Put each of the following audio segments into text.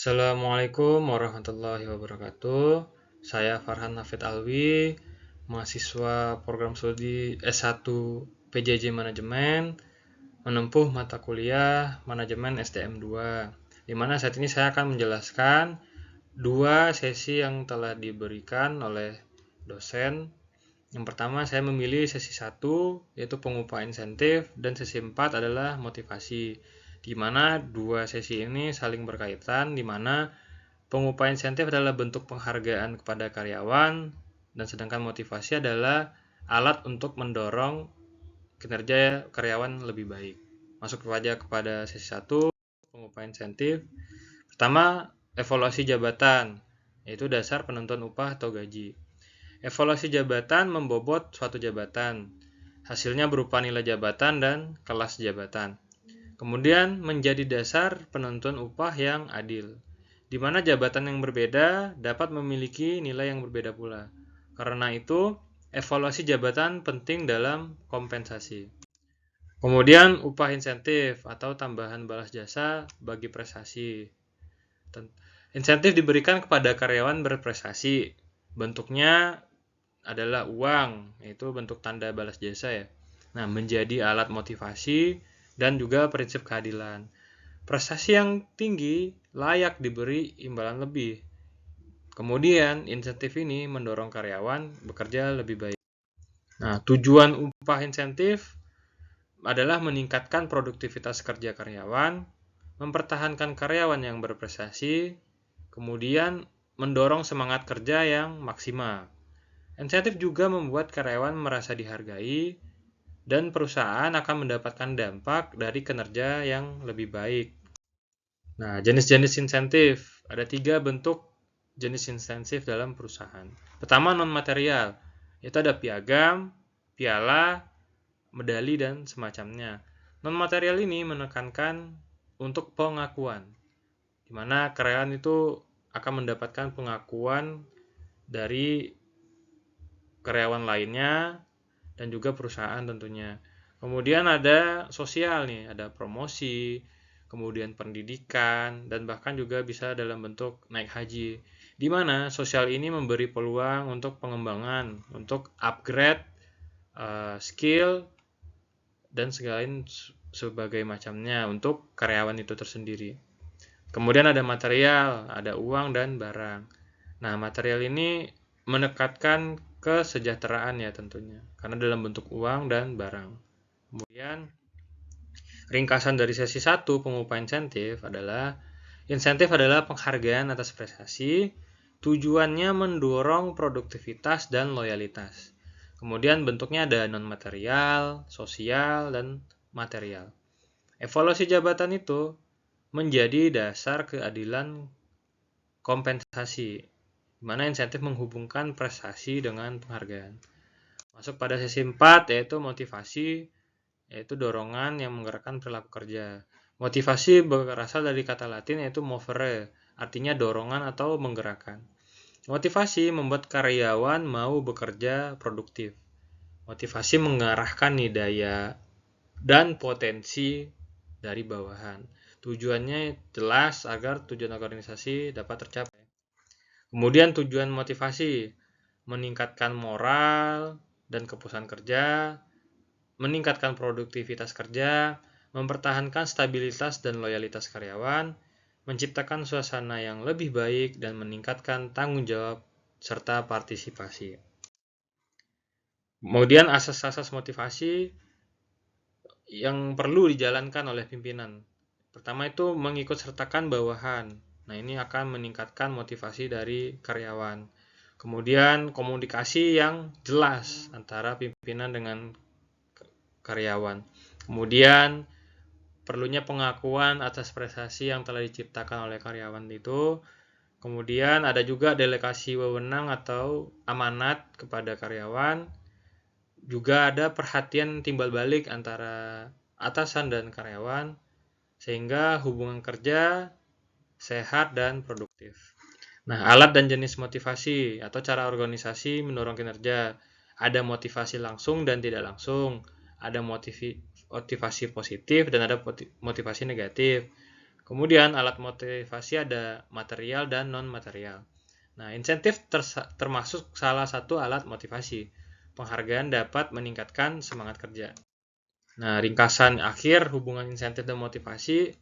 Assalamualaikum warahmatullahi wabarakatuh. Saya Farhan Hafid Alwi, mahasiswa program studi S1 PJJ Manajemen, menempuh mata kuliah Manajemen SDM 2, di mana saat ini saya akan menjelaskan dua sesi yang telah diberikan oleh dosen. Yang pertama saya memilih sesi 1, yaitu pengupahan insentif, dan sesi 4 adalah motivasi, di mana dua sesi ini saling berkaitan, di mana pengupahan insentif adalah bentuk penghargaan kepada karyawan, dan sedangkan motivasi adalah alat untuk mendorong kinerja karyawan lebih baik. Masuk saja kepada sesi 1, pengupahan insentif. Pertama, evaluasi jabatan, yaitu dasar penentuan upah atau gaji. Evaluasi jabatan membobot suatu jabatan. Hasilnya berupa nilai jabatan dan kelas jabatan. Kemudian menjadi dasar penentuan upah yang adil, di mana jabatan yang berbeda dapat memiliki nilai yang berbeda pula. Karena itu, evaluasi jabatan penting dalam kompensasi. Kemudian upah insentif atau tambahan balas jasa bagi prestasi. Insentif diberikan kepada karyawan berprestasi. Bentuknya adalah uang, yaitu bentuk tanda balas jasa ya. Nah, menjadi alat motivasi dan juga prinsip keadilan. Prestasi yang tinggi layak diberi imbalan lebih. Kemudian, insentif ini mendorong karyawan bekerja lebih baik. Nah, tujuan upah insentif adalah meningkatkan produktivitas kerja karyawan, mempertahankan karyawan yang berprestasi, kemudian mendorong semangat kerja yang maksimal. Insentif juga membuat karyawan merasa dihargai, dan perusahaan akan mendapatkan dampak dari kinerja yang lebih baik. Nah, jenis-jenis insentif. Ada 3 bentuk jenis insentif dalam perusahaan. Pertama, non-material. Itu ada piagam, piala, medali, dan semacamnya. Non-material ini menekankan untuk pengakuan, di mana karyawan itu akan mendapatkan pengakuan dari karyawan lainnya dan juga perusahaan tentunya. Kemudian ada sosial nih, ada promosi, kemudian pendidikan, dan bahkan juga bisa dalam bentuk naik haji, di mana sosial ini memberi peluang untuk pengembangan, untuk upgrade skill dan segala sebagai macamnya untuk karyawan itu tersendiri. Kemudian ada material, ada uang dan barang. Nah, material ini menekatkan kesejahteraan ya tentunya, karena dalam bentuk uang dan barang. Kemudian ringkasan dari sesi 1 pengupahan insentif adalah penghargaan atas prestasi, tujuannya mendorong produktivitas dan loyalitas. Kemudian bentuknya ada non-material, sosial, dan material. Evaluasi jabatan itu menjadi dasar keadilan kompensasi, di mana insentif menghubungkan prestasi dengan penghargaan. Masuk pada sesi 4, yaitu motivasi, yaitu dorongan yang menggerakkan perilaku kerja. Motivasi berasal dari kata Latin yaitu movere, artinya dorongan atau menggerakkan. Motivasi membuat karyawan mau bekerja produktif. Motivasi mengarahkan nih daya dan potensi dari bawahan. Tujuannya jelas agar tujuan organisasi dapat tercapai. Kemudian tujuan motivasi meningkatkan moral dan kepuasan kerja, meningkatkan produktivitas kerja, mempertahankan stabilitas dan loyalitas karyawan, menciptakan suasana yang lebih baik, dan meningkatkan tanggung jawab serta partisipasi. Kemudian asas-asas motivasi yang perlu dijalankan oleh pimpinan. Pertama itu mengikut sertakan bawahan. Nah, ini akan meningkatkan motivasi dari karyawan. Kemudian komunikasi yang jelas antara pimpinan dengan karyawan. Kemudian perlunya pengakuan atas prestasi yang telah diciptakan oleh karyawan itu. Kemudian ada juga delegasi wewenang atau amanat kepada karyawan. Juga ada perhatian timbal balik antara atasan dan karyawan, sehingga hubungan kerja sehat dan produktif. Nah, alat dan jenis motivasi atau cara organisasi mendorong kinerja. Ada motivasi langsung dan tidak langsung. Ada motivasi positif dan ada motivasi negatif. Kemudian alat motivasi ada material dan non-material. Nah, insentif termasuk salah satu alat motivasi. Penghargaan dapat meningkatkan semangat kerja. Nah, ringkasan akhir hubungan insentif dan motivasi.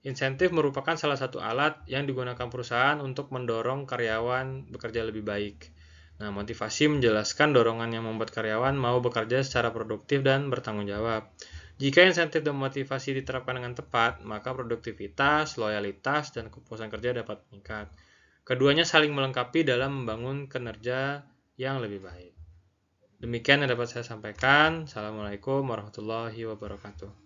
Insentif merupakan salah satu alat yang digunakan perusahaan untuk mendorong karyawan bekerja lebih baik. Nah, motivasi menjelaskan dorongan yang membuat karyawan mau bekerja secara produktif dan bertanggung jawab. Jika insentif dan motivasi diterapkan dengan tepat, maka produktivitas, loyalitas, dan kepuasan kerja dapat meningkat. Keduanya saling melengkapi dalam membangun kinerja yang lebih baik. Demikian yang dapat saya sampaikan. Assalamualaikum warahmatullahi wabarakatuh.